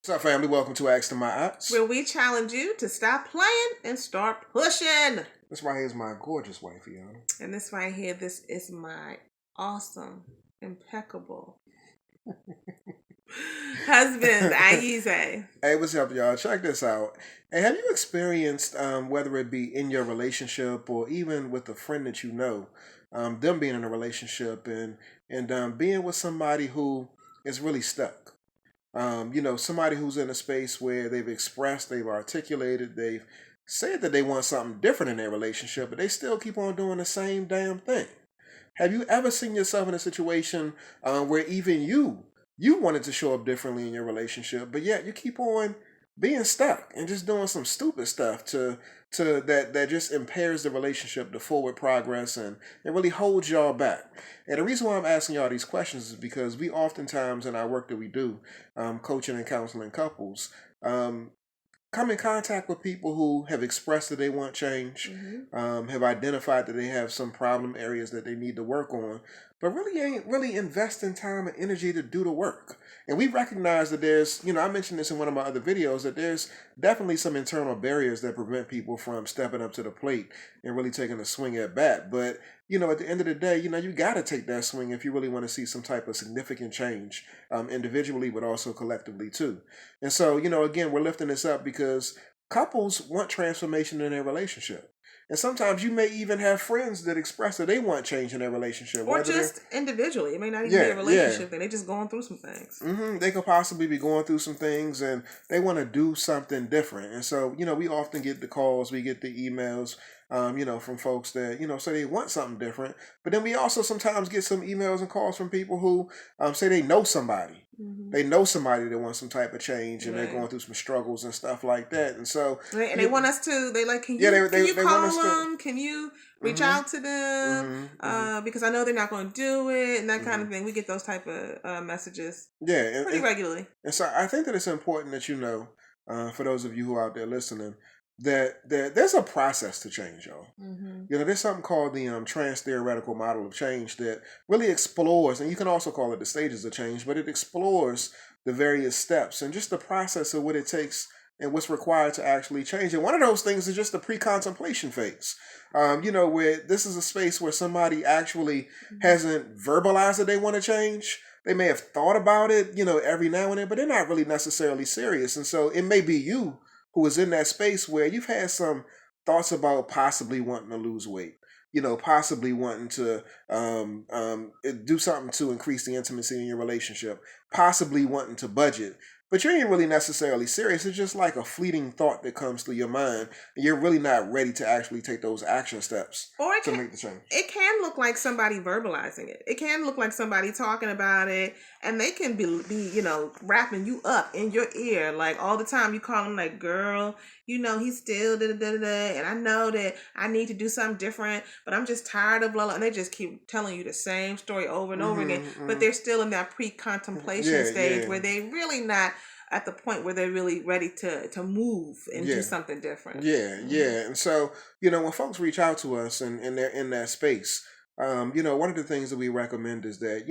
What's up, family? Welcome to Ask to My Ops. Where we challenge you to stop playing and start pushing. This right here is my gorgeous wife, Iana. And this right here, this is my awesome, impeccable husband, Aize. Hey, what's up, y'all? Check this out. Hey, have you experienced, whether it be in your relationship or even with a friend that you know, them being in a relationship and being with somebody who is really stuck? Somebody who's in a space where they've expressed, they've articulated, they've said that they want something different in their relationship, but they still keep on doing the same damn thing. Have you ever seen yourself in a situation where even you wanted to show up differently in your relationship, but yet you keep on being stuck and just doing some stupid stuff to that just impairs the relationship, the forward progress, and it really holds y'all back. And the reason why I'm asking y'all these questions is because we oftentimes in our work that we do, coaching and counseling couples, come in contact with people who have expressed that they want change, have identified that they have some problem areas that they need to work on, but really ain't really investing time and energy to do the work. And we recognize that there's, I mentioned this in one of my other videos, that there's definitely some internal barriers that prevent people from stepping up to the plate and really taking a swing at bat. But, at the end of the day, you got to take that swing if you really want to see some type of significant change individually, but also collectively too. And so, again, we're lifting this up because couples want transformation in their relationship. And sometimes you may even have friends that express that they want change in their relationship. Or just individually. It may not even be a relationship thing. They're just going through some things. They could possibly be going through some things and they want to do something different. And so, we often get the calls, we get the emails, from folks that, say they want something different. But then we also sometimes get some emails and calls from people who say they know somebody. They know somebody that wants some type of change and they're going through some struggles and stuff like that. And so... And they want us to... They like, can you call them? Can you reach out to them? Because I know they're not going to do it and that kind of thing. We get those type of messages pretty regularly. And so I think that it's important that for those of you who are out there listening, that there's a process to change, y'all. There's something called the trans-theoretical model of change that really explores, and you can also call it the stages of change, but it explores the various steps and just the process of what it takes and what's required to actually change. And one of those things is just the pre-contemplation phase, where this is a space where somebody actually hasn't verbalized that they want to change. They may have thought about it, every now and then, but they're not really necessarily serious. And so it may be you who is in that space where you've had some thoughts about possibly wanting to lose weight, possibly wanting to do something to increase the intimacy in your relationship, possibly wanting to budget. But you ain't really necessarily serious. It's just like a fleeting thought that comes through your mind, and you're really not ready to actually take those action steps to make the change. It can look like somebody verbalizing it. It can look like somebody talking about it, and they can be wrapping you up in your ear like all the time. You call them like, girl, he's still da-da-da-da-da, and I know that I need to do something different, but I'm just tired of blah, blah, and they just keep telling you the same story over and over again, but they're still in that pre-contemplation stage where they really not at the point where they're really ready to move and do something different. And so, when folks reach out to us and they're in that space, one of the things that we recommend is that,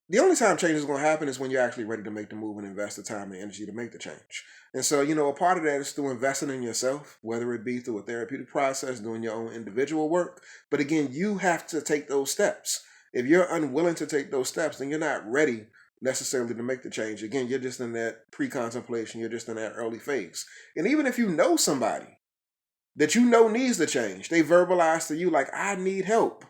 the only time change is going to happen is when you're actually ready to make the move and invest the time and energy to make the change. And so, a part of that is through investing in yourself, whether it be through a therapeutic process, doing your own individual work. But again, you have to take those steps. If you're unwilling to take those steps, then you're not ready necessarily to make the change. Again, you're just in that pre-contemplation. You're just in that early phase. And even if you know somebody that needs the change, they verbalize to you like, I need help,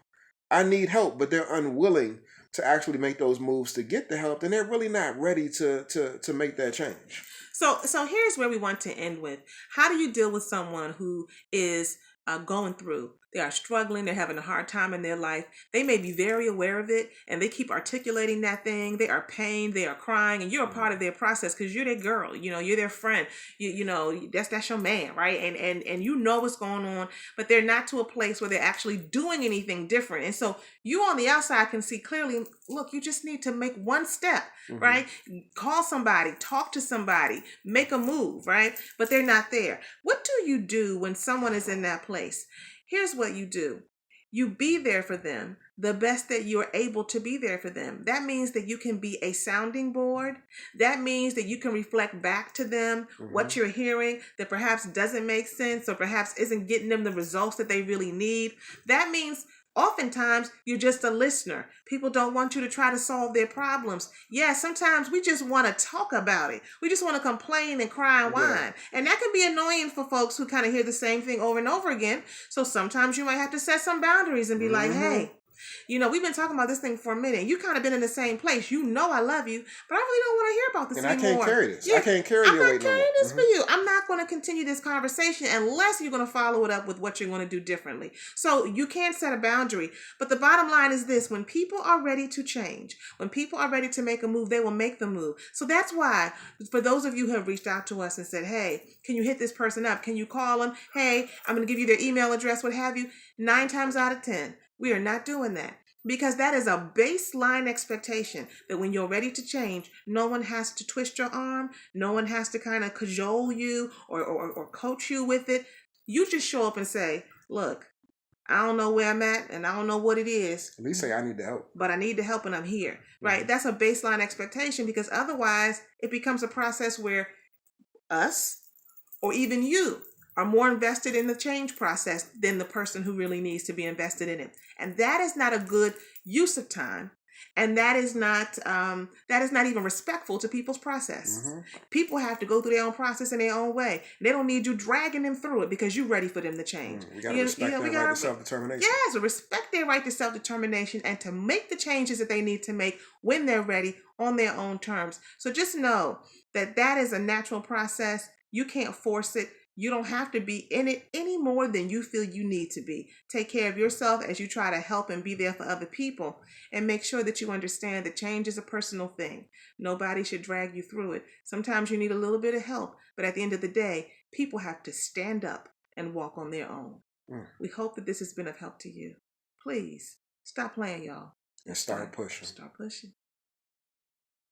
but they're unwilling to actually make those moves to get the help, then they're really not ready to make that change. So here's where we want to end with. How do you deal with someone who is going through? They are struggling. They're having a hard time in their life. They may be very aware of it, and they keep articulating that thing. They are pained. They are crying, and you're a part of their process because you're their girl. You're their friend. That's your man, right? And you know what's going on, but they're not to a place where they're actually doing anything different. And so you on the outside can see clearly, look, you just need to make one step, right? Call somebody, talk to somebody, make a move, right? But they're not there. What do you do when someone is in that place? Here's what you do. You be there for them the best that you're able to be there for them. That means that you can be a sounding board. That means that you can reflect back to them what you're hearing that perhaps doesn't make sense or perhaps isn't getting them the results that they really need. That means oftentimes you're just a listener. People don't want you to try to solve their problems. Yeah, sometimes we just want to talk about it. We just want to complain and cry and whine. Yeah. And that can be annoying for folks who kind of hear the same thing over and over again. So sometimes you might have to set some boundaries and be like, hey, we've been talking about this thing for a minute. You kind of been in the same place. You know I love you, but I really don't want to hear about this And anymore. I can't carry this. Yeah, I can't carry I'm your not weight no carrying more. this for you. I'm not going to continue this conversation unless you're going to follow it up with what you're going to do differently. So you can set a boundary. But the bottom line is this: when people are ready to change, when people are ready to make a move, they will make the move. So that's why, for those of you who have reached out to us and said, hey, can you hit this person up? Can you call them? Hey, I'm going to give you their email address, what have you. 9 times out of 10, we are not doing that. Because that is a baseline expectation that when you're ready to change, no one has to twist your arm. No one has to kind of cajole you or coach you with it. You just show up and say, look, I don't know where I'm at and I don't know what it is. At least say I need the help. But I need the help and I'm here, right? That's a baseline expectation, because otherwise it becomes a process where us or even you are more invested in the change process than the person who really needs to be invested in it. And that is not a good use of time. And that is not even respectful to people's process. People have to go through their own process in their own way. They don't need you dragging them through it because you're ready for them to change. We got to respect their right to self-determination. Yes, respect their right to self-determination and to make the changes that they need to make when they're ready on their own terms. So just know that that is a natural process. You can't force it. You don't have to be in it any more than you feel you need to be. Take care of yourself as you try to help and be there for other people. And make sure that you understand that change is a personal thing. Nobody should drag you through it. Sometimes you need a little bit of help. But at the end of the day, people have to stand up and walk on their own. We hope that this has been of help to you. Please, stop playing, y'all. And start pushing. Start pushing.